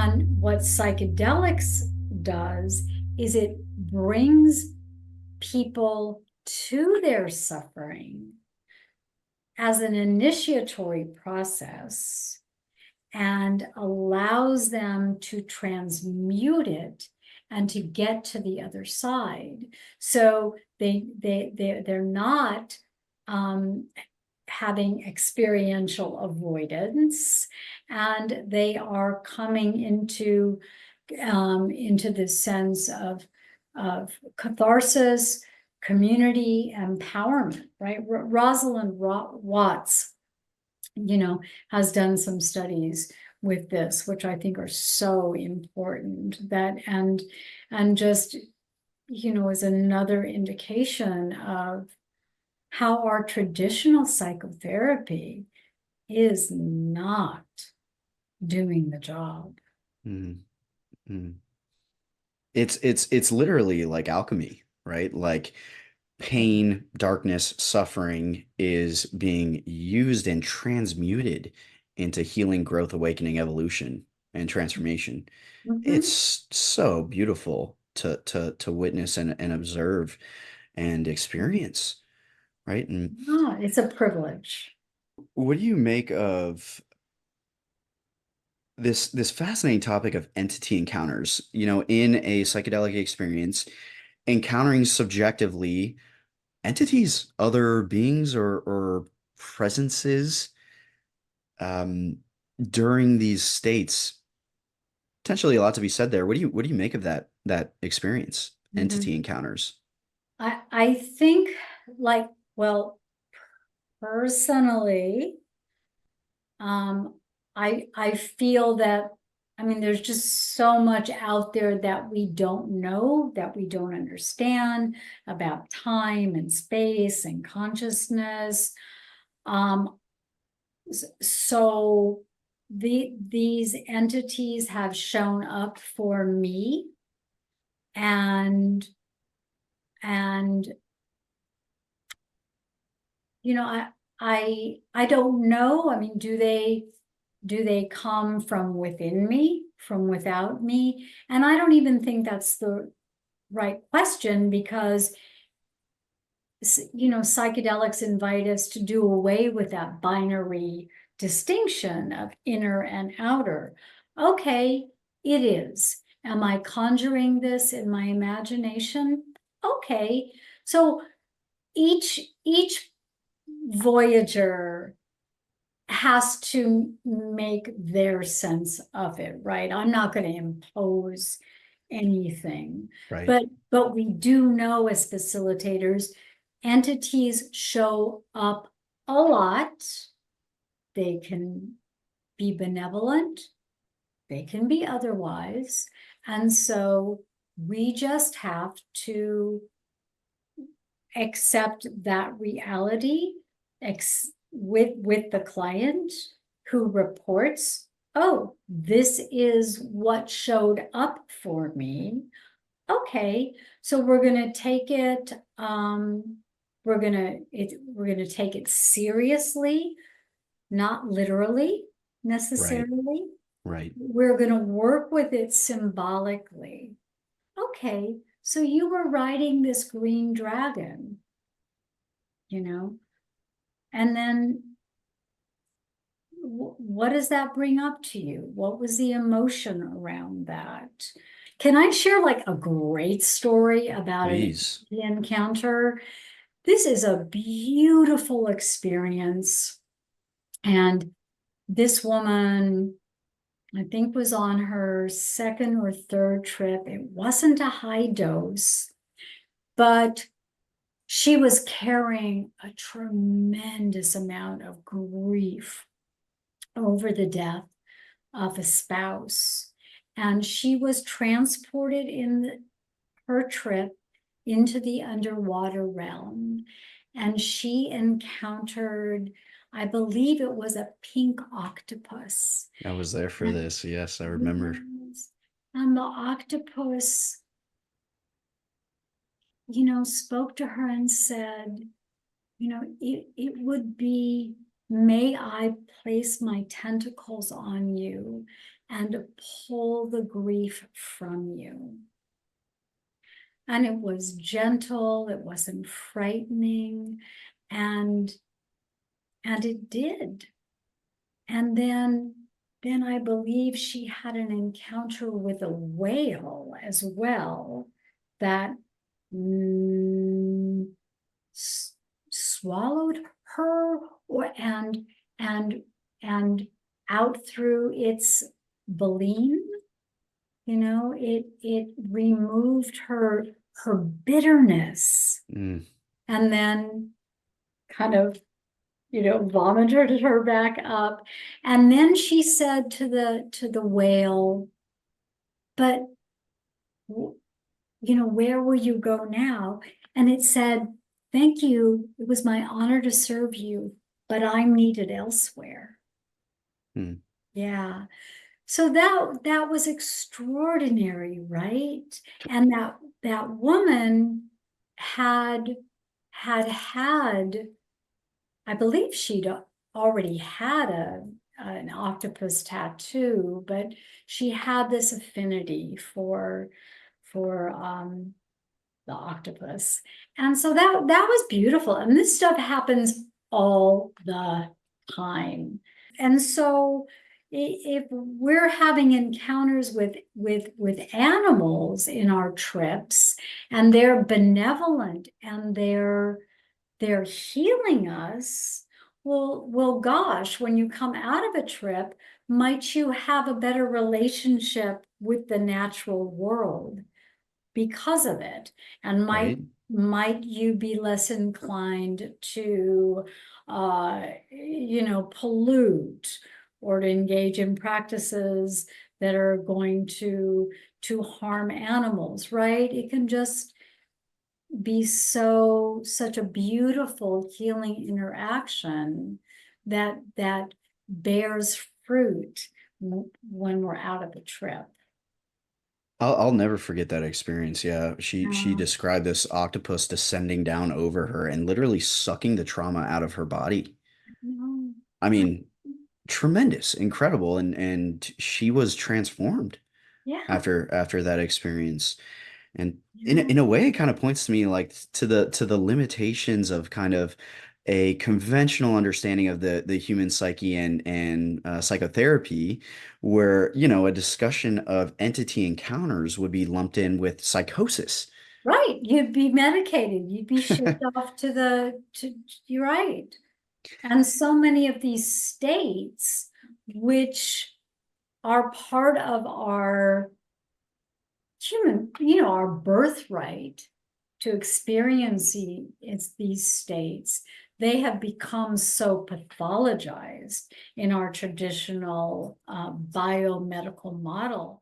And what psychedelics does is it brings people to their suffering as an initiatory process and allows them to transmute it and to get to the other side. So they're not having experiential avoidance, and they are coming into this sense of catharsis, community empowerment, right? Rosalind Watts, has done some studies with this, which I think are so important, that and just, is another indication of how our traditional psychotherapy is not doing the job. Mm-hmm. It's literally like alchemy, right? Like pain, darkness, suffering is being used and transmuted into healing, growth, awakening, evolution, and transformation. Mhm. It's so beautiful to witness and observe and experience, right? And It's a privilege. what do you make of this fascinating topic of entity encounters, in a psychedelic experience, encountering subjectively entities, other beings or presences um, during these states. Potentially a lot to be said there. What do you make of that experience, entity Mhm. encounters? I think, like, well, personally, um, I feel that, I mean, there's just so much out there that we don't know, that we don't understand about time and space and consciousness. Um, so these entities have shown up for me, and and I don't know. I mean, do they come from within me, from without me? And I don't even think that's the right question, because psychedelics invite us to do away with that binary distinction of inner and outer. Okay, it is. Am I conjuring this in my imagination? Okay. So each voyager has to make their sense of it, right? I'm not going to impose anything, Right. but we do know, as facilitators, entities show up a lot. They can be benevolent, they can be otherwise, and so we just have to accept that reality with the client who reports, oh, this is what showed up for me. Okay, so we're going to take it, we're going to take it seriously, not literally Right. necessarily. Right. We're going to work with it symbolically. Okay, so you were riding this green dragon, you know, and then what does that bring up to you? What was the emotion around that? Can I share like a great story about an Please. encounter? This is a beautiful experience. And this woman, I think, was on her second or third trip. It wasn't a high dose, but she was carrying a tremendous amount of grief over the death of a spouse. And she was transported her trip into the underwater realm. And she encountered, I believe it was a pink octopus. I was there for And, this. Yes, I remember. yes, and the octopus, spoke to her and said, it would be, may I place my tentacles on you and pull the grief from you. And it was gentle, it wasn't frightening, and it did. And then I believe she had an encounter with a whale as well that swallowed her, and out through its baleen, it removed her bitterness, Mm. and then kind of vomited her back up. And then she said to the whale, but where will you go now? And it said, thank you, it was my honor to serve you, but I'm needed elsewhere. Mm. Yeah. So that was extraordinary, right? And that woman had, I believe she'd already had an octopus tattoo, but she had this affinity for the octopus. And so that was beautiful. And this stuff happens all the time. And so if we're having encounters with animals in our trips, and they're benevolent and they're healing us, well gosh, when you come out of a trip, might you have a better relationship with the natural world because of it? And Right. might you be less inclined to pollute or to engage in practices that are going to harm animals, right? It can just be such a beautiful healing interaction that bears fruit when we're out of the trip. I'll never forget that experience. Yeah, she Yeah. described this octopus descending down over her and literally sucking the trauma out of her body. No. I mean, tremendous, incredible, and she was transformed Yeah. after that experience. And Yeah. in a way, it kind of points to me like to the limitations of kind of a conventional understanding of the human psyche and psychotherapy, where a discussion of entity encounters would be lumped in with psychosis. Right. You'd be medicated. You'd be shipped off you're right. And so many of these states, which are part of our our birthright to experiencing these states, they have become so pathologized in our traditional biomedical model